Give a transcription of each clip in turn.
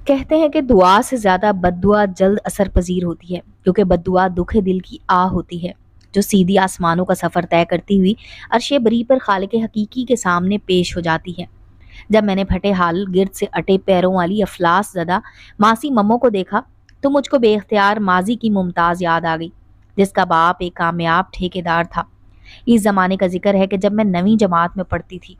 کہتے ہیں کہ دعا سے زیادہ بد دعا جلد اثر پذیر ہوتی ہے، کیونکہ بد دعا دکھ دل کی آہ ہوتی ہے جو سیدھی آسمانوں کا سفر طے کرتی ہوئی عرش بری پر خالق حقیقی کے سامنے پیش ہو جاتی ہے۔ جب میں نے پھٹے حال گرد سے اٹے پیروں والی افلاس زدہ ماسی ممو کو دیکھا تو مجھ کو بے اختیار ماضی کی ممتاز یاد آ گئی، جس کا باپ ایک کامیاب ٹھیکیدار تھا۔ اس زمانے کا ذکر ہے کہ جب میں 9ویں جماعت میں پڑھتی تھی،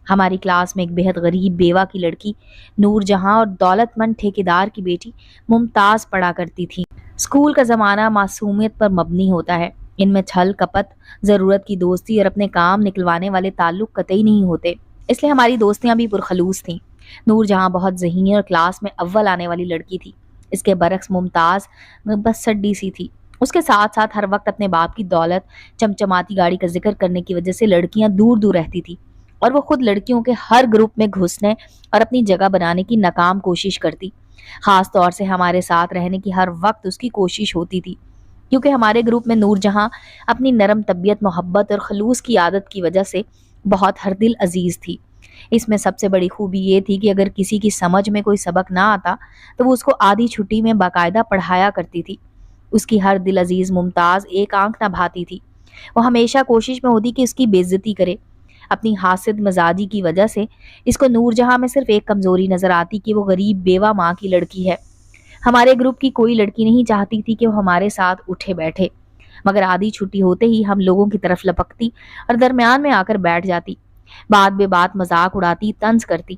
ہماری کلاس میں ایک بہت غریب بیوہ کی لڑکی نور جہاں اور دولت مند ٹھیکیدار کی بیٹی ممتاز پڑھا کرتی تھی۔ اسکول کا زمانہ معصومیت پر مبنی ہوتا ہے، ان میں چھل کپٹ، ضرورت کی دوستی اور اپنے کام نکلوانے والے تعلق قطعی نہیں ہوتے، اس لیے ہماری دوستیاں بھی پرخلوص تھیں۔ نور جہاں بہت ذہینی اور کلاس میں اول آنے والی لڑکی تھی، اس کے برعکس ممتاز بس سڈی سی تھی۔ اس کے ساتھ ساتھ ہر وقت اپنے باپ کی دولت، چمچماتی گاڑی کا ذکر کرنے کی وجہ سے لڑکیاں دور دور رہتی تھی، اور وہ خود لڑکیوں کے ہر گروپ میں گھسنے اور اپنی جگہ بنانے کی ناکام کوشش کرتی۔ خاص طور سے ہمارے ساتھ رہنے کی ہر وقت اس کی کوشش ہوتی تھی، کیونکہ ہمارے گروپ میں نور جہاں اپنی نرم طبیعت، محبت اور خلوص کی عادت کی وجہ سے بہت ہر دل عزیز تھی۔ اس میں سب سے بڑی خوبی یہ تھی کہ اگر کسی کی سمجھ میں کوئی سبق نہ آتا تو وہ اس کو آدھی چھٹی میں باقاعدہ پڑھایا کرتی تھی۔ اس کی ہر دل عزیز ممتاز ایک آنکھ نہ بھاتی تھی، وہ ہمیشہ کوشش میں ہوتی کہ اس کی بے عزتی کرے۔ اپنی حاسد مزاجی کی وجہ سے اس کو نور جہاں میں صرف ایک کمزوری نظر آتی کہ وہ غریب بیوہ ماں کی لڑکی ہے۔ ہمارے گروپ کی کوئی لڑکی نہیں چاہتی تھی کہ وہ ہمارے ساتھ اٹھے بیٹھے، مگر آدھی چھٹی ہوتے ہی ہم لوگوں کی طرف لپکتی اور درمیان میں آ کر بیٹھ جاتی، بات بے بات مذاق اڑاتی، طنز کرتی۔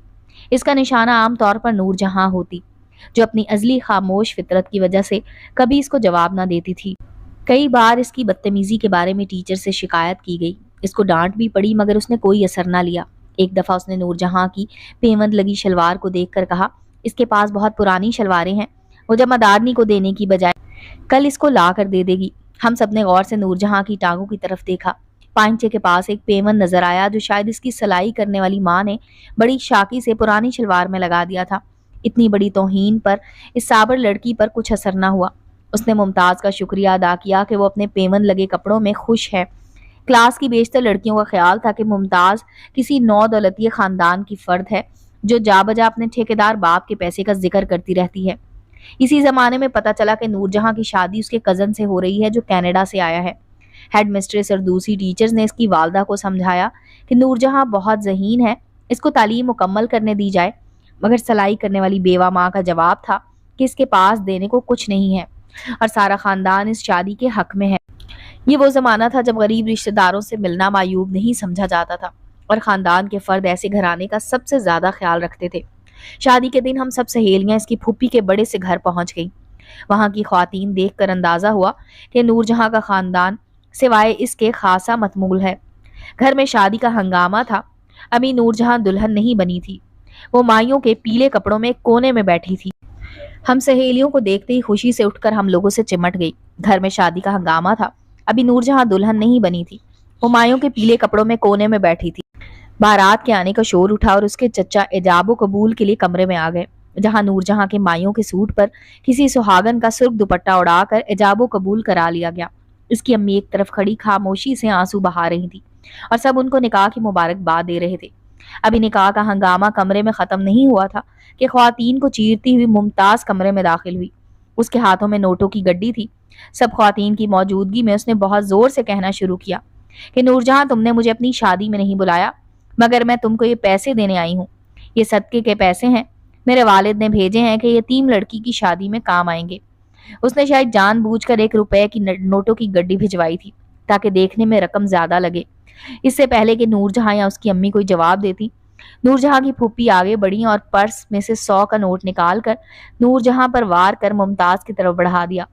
اس کا نشانہ عام طور پر نور جہاں ہوتی، جو اپنی ازلی خاموش فطرت کی وجہ سے کبھی اس کو جواب نہ دیتی تھی۔ کئی بار اس کی بدتمیزی کے بارے میں ٹیچر سے شکایت کی گئی، اس کو ڈانٹ بھی پڑی، مگر اس نے کوئی اثر نہ لیا۔ ایک دفعہ اس نے نور جہاں کی پیوند لگی شلوار کو دیکھ کر کہا، اس کے پاس بہت پرانی شلواریں ہیں، وہ جمعدارنی کو دینے کی بجائے کل اس کو لا کر دے دے گی۔ ہم سب نے غور سے نور جہاں کی ٹانگوں کی طرف دیکھا۔ پائنچے کے پاس ایک پیوند نظر آیا جو شاید اس کی سلائی کرنے والی ماں نے بڑی شاکی سے پرانی شلوار میں لگا دیا تھا۔ اتنی بڑی توہین پر اس صابر لڑکی پر کچھ اثر نہ ہوا۔ اس نے ممتاز کا شکریہ ادا کیا کہ وہ اپنے پیوند لگے کپڑوں میں خوش ہے۔ کلاس کی بیشتر لڑکیوں کا خیال تھا کہ ممتاز کسی نو دولتی خاندان کی فرد ہے جو جا بجا اپنے ٹھیکیدار باپ کے پیسے کا ذکر کرتی رہتی ہے۔ اسی زمانے میں پتہ چلا کہ نور جہاں کی شادی اس کے کزن سے ہو رہی ہے جو کینیڈا سے آیا ہے۔ ہیڈ مسٹریس اور دوسری ٹیچرز نے اس کی والدہ کو سمجھایا کہ نور جہاں بہت ذہین ہے، اس کو تعلیم مکمل کرنے دی جائے، مگر سلائی کرنے والی بیوہ ماں کا جواب تھا کہ اس کے پاس دینے کو کچھ نہیں ہے اور سارا خاندان اس شادی کے حق میں ہے۔ یہ وہ زمانہ تھا جب غریب رشتہ داروں سے ملنا معیوب نہیں سمجھا جاتا تھا، اور خاندان کے فرد ایسے گھرانے کا سب سے زیادہ خیال رکھتے تھے۔ شادی کے دن ہم سب سہیلیاں اس کی پھوپھی کے بڑے سے گھر پہنچ گئیں۔ وہاں کی خواتین دیکھ کر اندازہ ہوا کہ نور جہاں کا خاندان سوائے اس کے خاصا متمول ہے۔ گھر میں شادی کا ہنگامہ تھا۔ ابھی نور جہاں دلہن نہیں بنی تھی، وہ مائیوں کے پیلے کپڑوں میں ایک کونے میں بیٹھی تھی۔ ہم سہیلیوں کو دیکھتے ہی خوشی سے اٹھ کر ہم لوگوں سے چمٹ گئی۔ گھر میں شادی کا ہنگامہ تھا، ابھی نور جہاں دلہن نہیں بنی تھی، وہ مائیوں کے پیلے کپڑوں میں کونے میں بیٹھی تھی۔ بارات کے آنے کا شور اٹھا اور اس کے چچا ایجاب و قبول کے لیے کمرے میں آ گئے، جہاں نور جہاں کے مائیوں کے سوٹ پر کسی سہاگن کا سرخ دوپٹہ اڑا کر ایجاب و قبول کرا لیا گیا۔ اس کی امی ایک طرف کھڑی خاموشی سے آنسو بہا رہی تھی اور سب ان کو نکاح کی مبارکباد دے رہے تھے۔ ابھی نکاح کا ہنگامہ کمرے میں ختم نہیں ہوا تھا کہ خواتین کو چیرتی ہوئی ممتاز کمرے میں داخل ہوئی۔ اس کے ہاتھوں میں نوٹوں کی گڈی تھی۔ سب خواتین کی موجودگی میں اس نے بہت زور سے کہنا شروع کیا کہ نور جہاں، تم نے مجھے اپنی شادی میں نہیں بلایا، مگر میں تم کو یہ پیسے دینے آئی ہوں۔ یہ صدقے کے پیسے ہیں، میرے والد نے بھیجے ہیں کہ یتیم لڑکی کی شادی میں کام آئیں گے۔ اس نے شاید جان بوجھ کر 1 روپے کی نوٹوں کی گڈی بھجوائی تھی تاکہ دیکھنے میں رقم زیادہ لگے۔ اس سے پہلے کہ نور جہاں یا اس کی امی کوئی جواب دیتی، نور جہاں کی پھوپھی آگے بڑھی اور پرس میں سے 100 کا نوٹ نکال کر نور جہاں پر وار کر ممتاز کی طرف بڑھا دیا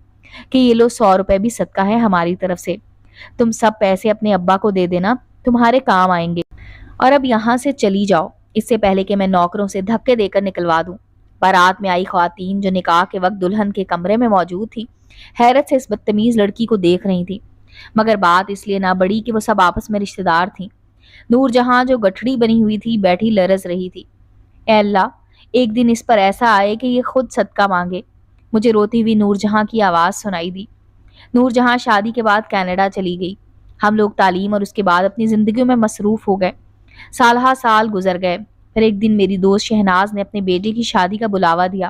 کہ یہ لو 100 روپے بھی صدقہ ہے ہماری طرف سے، تم سب پیسے اپنے ابا کو دے دینا، تمہارے کام آئیں گے، اور اب یہاں سے چلی جاؤ، اس سے پہلے کہ میں نوکروں سے دھکے دے کر نکلوا دوں۔ بارات میں آئی خواتین جو نکاح کے وقت دلہن کے کمرے میں موجود تھی، حیرت سے اس بدتمیز لڑکی کو دیکھ رہی تھی، مگر بات اس لیے نہ بڑھی کہ وہ سب آپس میں رشتہ دار تھیں۔ نور جہاں جو گٹھڑی بنی ہوئی تھی بیٹھی لرز رہی تھی۔ اے اللہ، ایک دن اس پر ایسا آئے کہ یہ خود صدقہ مانگے۔ مجھے روتی ہوئی نور جہاں کی آواز سنائی دی۔ نور جہاں شادی کے بعد کینیڈا چلی گئی۔ ہم لوگ تعلیم اور اس کے بعد اپنی زندگیوں میں مصروف ہو گئے۔ سال ہا سال گزر گئے۔ پھر ایک دن میری دوست شہناز نے اپنے بیٹے کی شادی کا بلاوا دیا۔